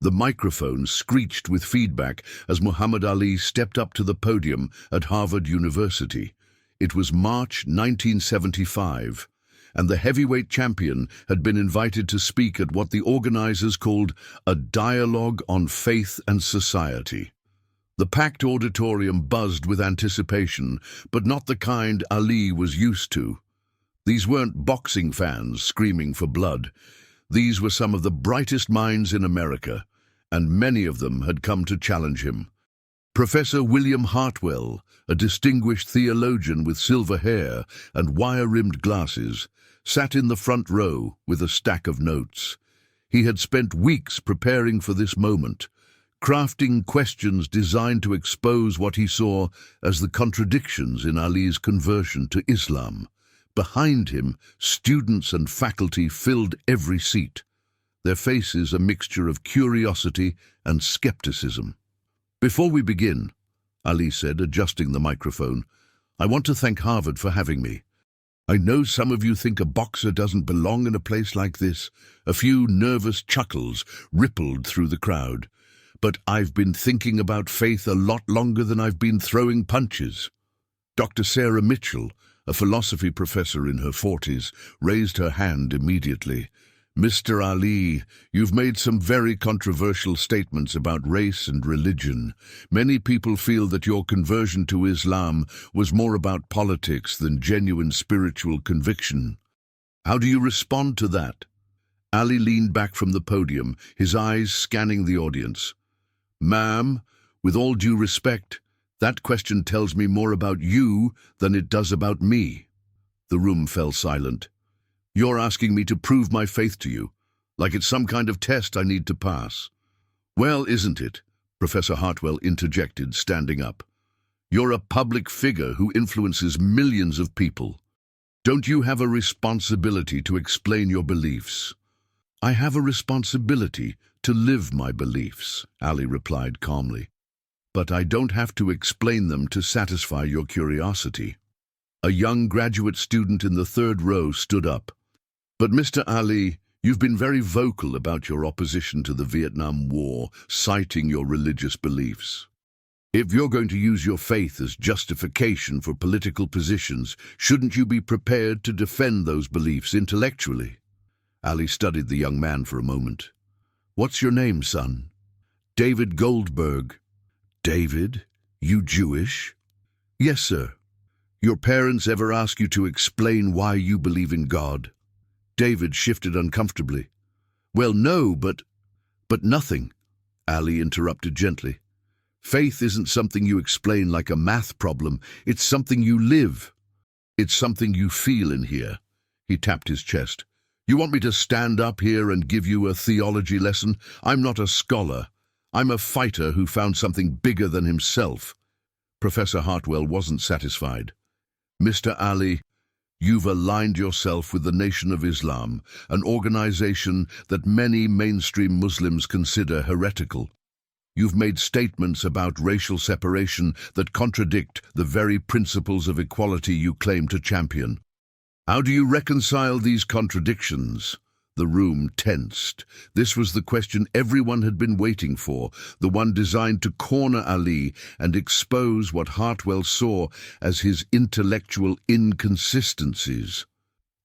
The microphone screeched with feedback as Muhammad Ali stepped up to the podium at Harvard University. It was March 1975, and the heavyweight champion had been invited to speak at what the organizers called a dialogue on faith and society. The packed auditorium buzzed with anticipation, but not the kind Ali was used to. These weren't boxing fans screaming for blood. These were some of the brightest minds in America, and many of them had come to challenge him. Professor William Hartwell, a distinguished theologian with silver hair and wire-rimmed glasses, sat in the front row with a stack of notes. He had spent weeks preparing for this moment, crafting questions designed to expose what he saw as the contradictions in Ali's conversion to Islam. Behind him, students and faculty filled every seat, their faces a mixture of curiosity and skepticism. "Before we begin," Ali said, adjusting the microphone, "I want to thank Harvard for having me. I know some of you think a boxer doesn't belong in a place like this." A few nervous chuckles rippled through the crowd. "But I've been thinking about faith a lot longer than I've been throwing punches." Dr. Sarah Mitchell, a philosophy professor in her 40s, raised her hand immediately. "Mr. Ali, you've made some very controversial statements about race and religion. Many people feel that your conversion to Islam was more about politics than genuine spiritual conviction. How do you respond to that?" Ali leaned back from the podium, his eyes scanning the audience. "Ma'am, with all due respect, that question tells me more about you than it does about me." The room fell silent. "You're asking me to prove my faith to you, like it's some kind of test I need to pass." "Well, isn't it?" Professor Hartwell interjected, standing up. "You're a public figure who influences millions of people. Don't you have a responsibility to explain your beliefs?" "I have a responsibility to live my beliefs," Ali replied calmly. "But I don't have to explain them to satisfy your curiosity." A young graduate student in the third row stood up. "But Mr. Ali, you've been very vocal about your opposition to the Vietnam War, citing your religious beliefs. If you're going to use your faith as justification for political positions, shouldn't you be prepared to defend those beliefs intellectually?" Ali studied the young man for a moment. "What's your name, son?" "David Goldberg." "David? You Jewish?" "Yes, sir." "Your parents ever ask you to explain why you believe in God?" David shifted uncomfortably. "Well, no, but nothing," Ali interrupted gently. "Faith isn't something you explain like a math problem. It's something you live. It's something you feel in here." He tapped his chest. "You want me to stand up here and give you a theology lesson? I'm not a scholar. I'm a fighter who found something bigger than himself." Professor Hartwell wasn't satisfied. "Mr. Ali, you've aligned yourself with the Nation of Islam, an organization that many mainstream Muslims consider heretical. You've made statements about racial separation that contradict the very principles of equality you claim to champion. How do you reconcile these contradictions?" The room tensed. This was the question everyone had been waiting for, the one designed to corner Ali and expose what Hartwell saw as his intellectual inconsistencies.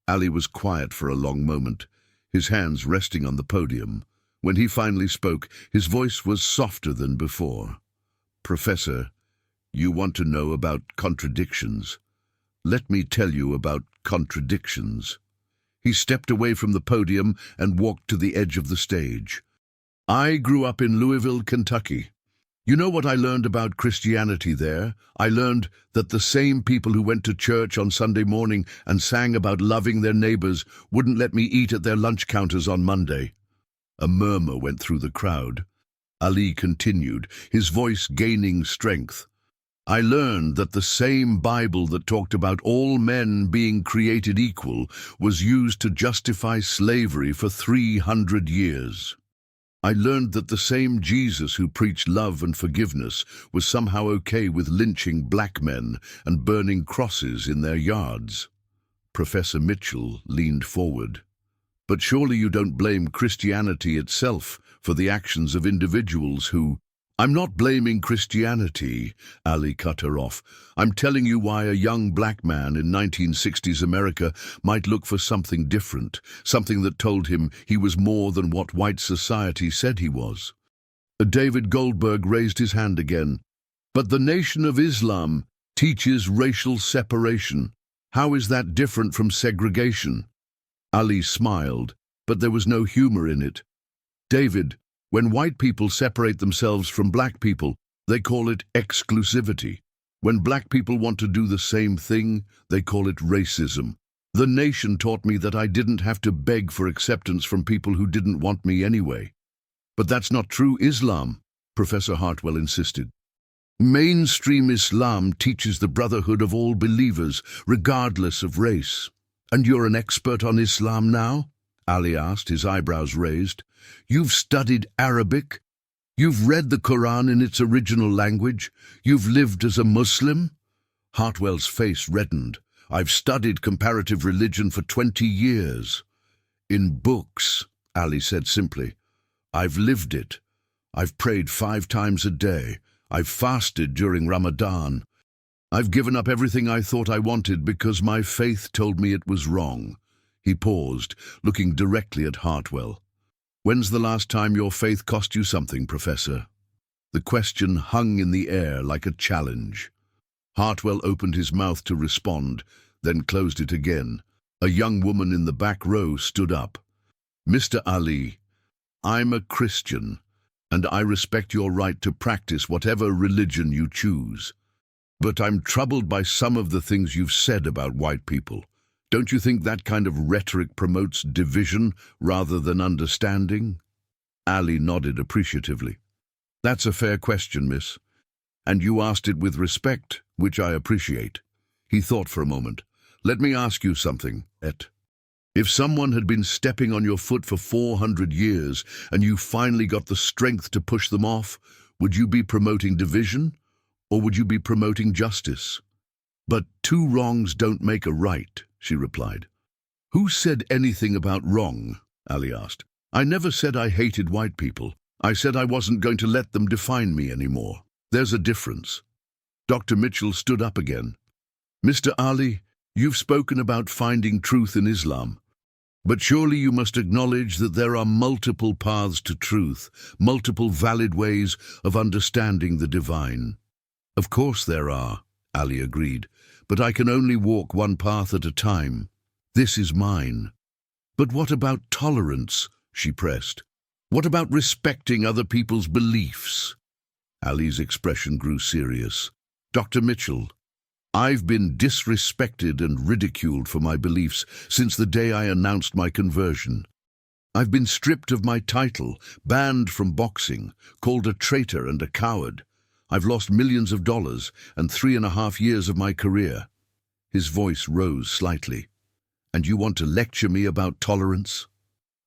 Ali was quiet for a long moment, his hands resting on the podium. When he finally spoke, his voice was softer than before. "Professor, you want to know about contradictions. Let me tell you about contradictions." He stepped away from the podium and walked to the edge of the stage. "I grew up in Louisville, Kentucky. You know what I learned about Christianity there? I learned that the same people who went to church on Sunday morning and sang about loving their neighbors wouldn't let me eat at their lunch counters on Monday." A murmur went through the crowd. Ali continued, his voice gaining strength. "I learned that the same Bible that talked about all men being created equal was used to justify slavery for 300 years. I learned that the same Jesus who preached love and forgiveness was somehow okay with lynching black men and burning crosses in their yards." Professor Mitchell leaned forward. "But surely you don't blame Christianity itself for the actions of individuals who... I'm not blaming Christianity, Ali cut her off. I'm telling you why a young black man in 1960s America might look for something different, something that told him he was more than what white society said he was. David Goldberg raised his hand again. But the Nation of Islam teaches racial separation. How is that different from segregation? Ali smiled, but there was no humor in it. David, when white people separate themselves from black people, they call it exclusivity. When black people want to do the same thing, they call it racism. The Nation taught me that I didn't have to beg for acceptance from people who didn't want me anyway. But that's not true Islam, Professor Hartwell insisted. Mainstream Islam teaches the brotherhood of all believers, regardless of race. And you're an expert on Islam now? Ali asked, his eyebrows raised. You've studied Arabic? You've read the Quran in its original language? You've lived as a Muslim? Hartwell's face reddened. I've studied comparative religion for 20 years. In books, Ali said simply. I've lived it. I've prayed 5 times a day. I've fasted during Ramadan. I've given up everything I thought I wanted because my faith told me it was wrong. He paused, looking directly at Hartwell. When's the last time your faith cost you something, Professor? The question hung in the air like a challenge. Hartwell opened his mouth to respond, then closed it again. A young woman in the back row stood up. Mr. Ali, I'm a Christian, and I respect your right to practice whatever religion you choose. But I'm troubled by some of the things you've said about white people. Don't you think that kind of rhetoric promotes division rather than understanding? Ali nodded appreciatively. That's a fair question, miss. And you asked it with respect, which I appreciate. He thought for a moment. Let me ask you something, Et. If someone had been stepping on your foot for 400 years and you finally got the strength to push them off, would you be promoting division or would you be promoting justice? But 2 wrongs don't make a right, she replied. Who said anything about wrong? Ali asked. I never said I hated white people. I said I wasn't going to let them define me anymore. There's a difference. Dr. Mitchell stood up again. Mr. Ali, you've spoken about finding truth in Islam. But surely you must acknowledge that there are multiple paths to truth, multiple valid ways of understanding the divine. Of course there are, Ali agreed, but I can only walk one path at a time. This is mine. But what about tolerance? She pressed. What about respecting other people's beliefs? Ali's expression grew serious. Dr. Mitchell, I've been disrespected and ridiculed for my beliefs since the day I announced my conversion. I've been stripped of my title, banned from boxing, called a traitor and a coward. I've lost millions of dollars and 3.5 years of my career. His voice rose slightly. And you want to lecture me about tolerance?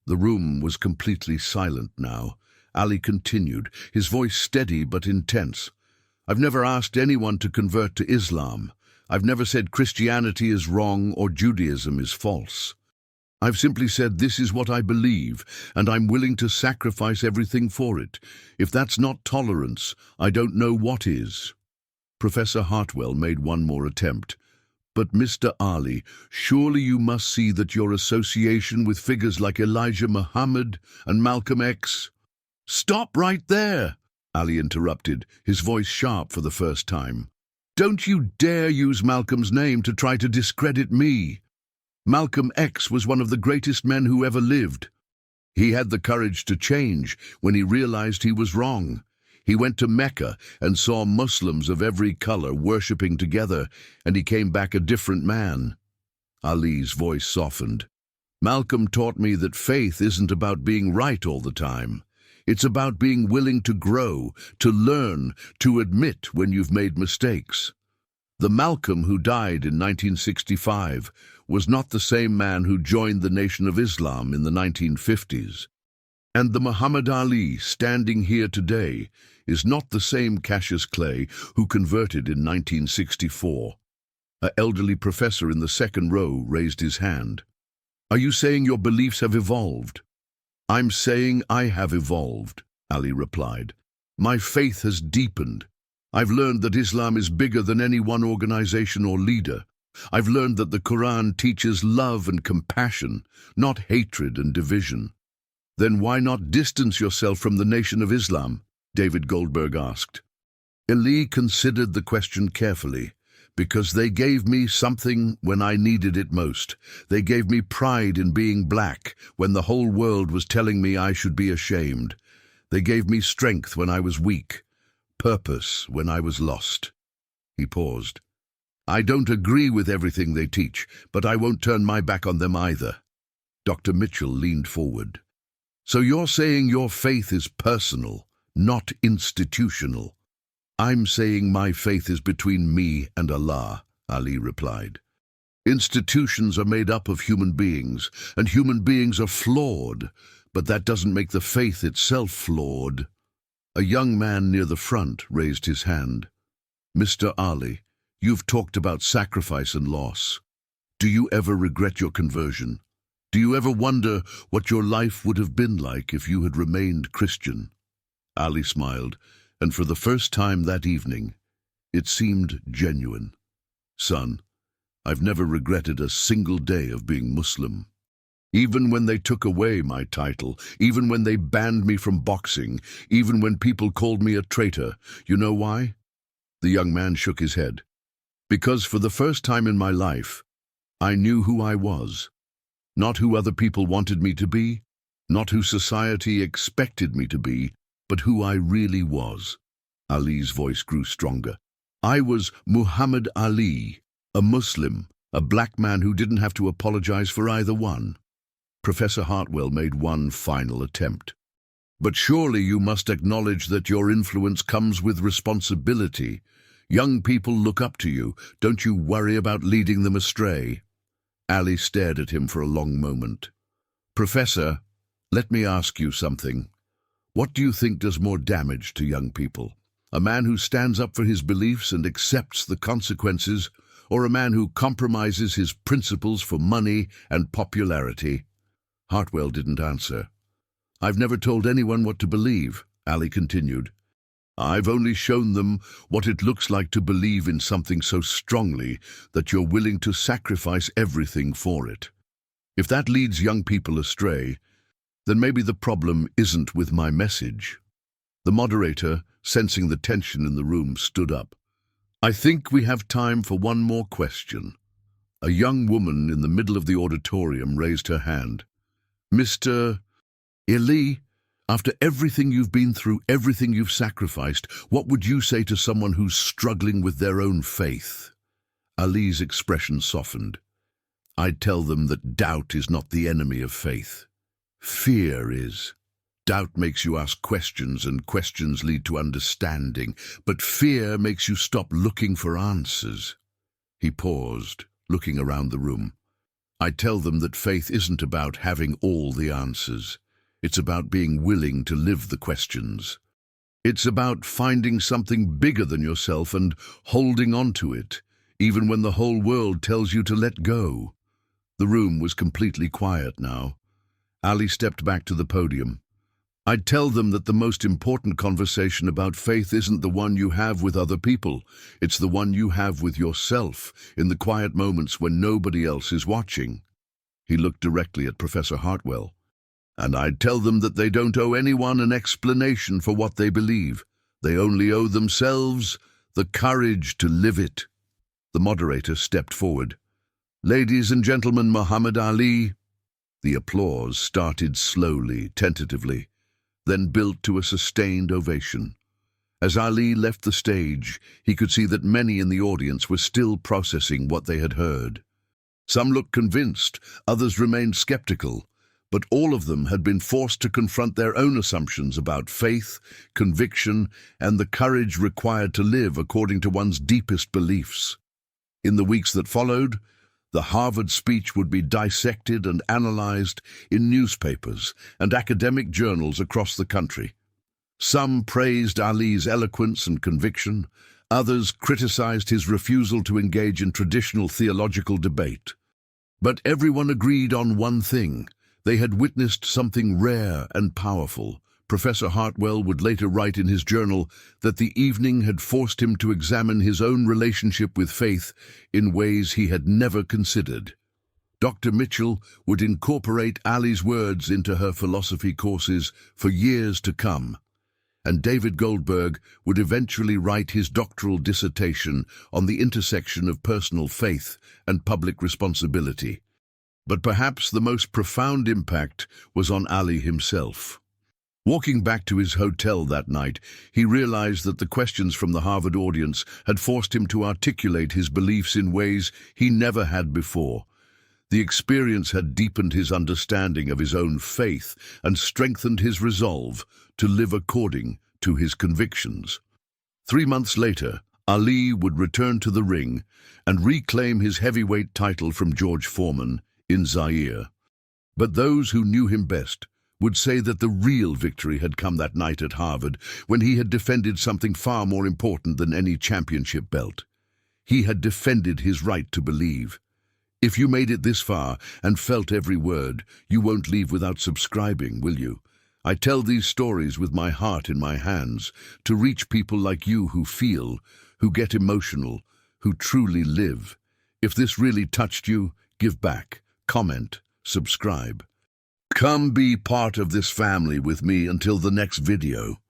The room was completely silent now. Ali continued, his voice steady but intense. I've never asked anyone to convert to Islam. I've never said Christianity is wrong or Judaism is false. I've simply said this is what I believe, and I'm willing to sacrifice everything for it. If that's not tolerance, I don't know what is. Professor Hartwell made one more attempt. But Mr. Ali, surely you must see that your association with figures like Elijah Muhammad and Malcolm X... Stop right there, Ali interrupted, his voice sharp for the first time. Don't you dare use Malcolm's name to try to discredit me. Malcolm X was one of the greatest men who ever lived. He had the courage to change when he realized he was wrong. He went to Mecca and saw Muslims of every color worshipping together, and he came back a different man. Ali's voice softened. Malcolm taught me that faith isn't about being right all the time. It's about being willing to grow, to learn, to admit when you've made mistakes. The Malcolm who died in 1965 was not the same man who joined the Nation of Islam in the 1950s. And the Muhammad Ali standing here today is not the same Cassius Clay who converted in 1964. An elderly professor in the second row raised his hand. Are you saying your beliefs have evolved? I'm saying I have evolved, Ali replied. My faith has deepened. I've learned that Islam is bigger than any one organization or leader. I've learned that the Quran teaches love and compassion, not hatred and division. Then why not distance yourself from the Nation of Islam? David Goldberg asked. Ali considered the question carefully. Because they gave me something when I needed it most. They gave me pride in being black when the whole world was telling me I should be ashamed. They gave me strength when I was weak, purpose when I was lost. He paused. I don't agree with everything they teach, but I won't turn my back on them either. Dr. Mitchell leaned forward. So you're saying your faith is personal, not institutional? I'm saying my faith is between me and Allah, Ali replied. Institutions are made up of human beings, and human beings are flawed, but that doesn't make the faith itself flawed. A young man near the front raised his hand. Mr. Ali, you've talked about sacrifice and loss. Do you ever regret your conversion? Do you ever wonder what your life would have been like if you had remained Christian? Ali smiled, and for the first time that evening, it seemed genuine. Son, I've never regretted a single day of being Muslim. Even when they took away my title, even when they banned me from boxing, even when people called me a traitor, you know why? The young man shook his head. Because for the first time in my life, I knew who I was. Not who other people wanted me to be, not who society expected me to be, but who I really was. Ali's voice grew stronger. I was Muhammad Ali, a Muslim, a black man who didn't have to apologize for either one. Professor Hartwell made one final attempt. But surely you must acknowledge that your influence comes with responsibility. Young people look up to you. Don't you worry about leading them astray? Ali stared at him for a long moment. Professor, let me ask you something. What do you think does more damage to young people? A man who stands up for his beliefs and accepts the consequences, or a man who compromises his principles for money and popularity? Hartwell didn't answer. I've never told anyone what to believe, Ali continued. I've only shown them what it looks like to believe in something so strongly that you're willing to sacrifice everything for it. If that leads young people astray, then maybe the problem isn't with my message. The moderator, sensing the tension in the room, stood up. I think we have time for one more question. A young woman in the middle of the auditorium raised her hand. Mr. Ali, after everything you've been through, everything you've sacrificed, what would you say to someone who's struggling with their own faith? Ali's expression softened. I'd tell them that doubt is not the enemy of faith. Fear is. Doubt makes you ask questions, and questions lead to understanding, but fear makes you stop looking for answers. He paused, looking around the room. I tell them that faith isn't about having all the answers. It's about being willing to live the questions. It's about finding something bigger than yourself and holding on to it, even when the whole world tells you to let go. The room was completely quiet now. Ali stepped back to the podium. I'd tell them that the most important conversation about faith isn't the one you have with other people. It's the one you have with yourself, in the quiet moments when nobody else is watching. He looked directly at Professor Hartwell. And I'd tell them that they don't owe anyone an explanation for what they believe. They only owe themselves the courage to live it. The moderator stepped forward. Ladies and gentlemen, Muhammad Ali. The applause started slowly, tentatively, then built to a sustained ovation. As Ali left the stage, he could see that many in the audience were still processing what they had heard. Some looked convinced, others remained skeptical, but all of them had been forced to confront their own assumptions about faith, conviction, and the courage required to live according to one's deepest beliefs. In the weeks that followed, the Harvard speech would be dissected and analyzed in newspapers and academic journals across the country. Some praised Ali's eloquence and conviction, others criticized his refusal to engage in traditional theological debate. But everyone agreed on one thing: They had witnessed something rare and powerful. Professor Hartwell would later write in his journal that the evening had forced him to examine his own relationship with faith in ways he had never considered. Dr. Mitchell would incorporate Ali's words into her philosophy courses for years to come, and David Goldberg would eventually write his doctoral dissertation on the intersection of personal faith and public responsibility. But perhaps the most profound impact was on Ali himself. Walking back to his hotel that night, he realized that the questions from the Harvard audience had forced him to articulate his beliefs in ways he never had before. The experience had deepened his understanding of his own faith and strengthened his resolve to live according to his convictions. 3 months later, Ali would return to the ring and reclaim his heavyweight title from George Foreman in Zaire. But those who knew him best would say that the real victory had come that night at Harvard, when he had defended something far more important than any championship belt. He had defended his right to believe. If you made it this far and felt every word, you won't leave without subscribing, will you? I tell these stories with my heart in my hands to reach people like you who feel, who get emotional, who truly live. If this really touched you, give back, comment, subscribe. Come be part of this family with me until the next video.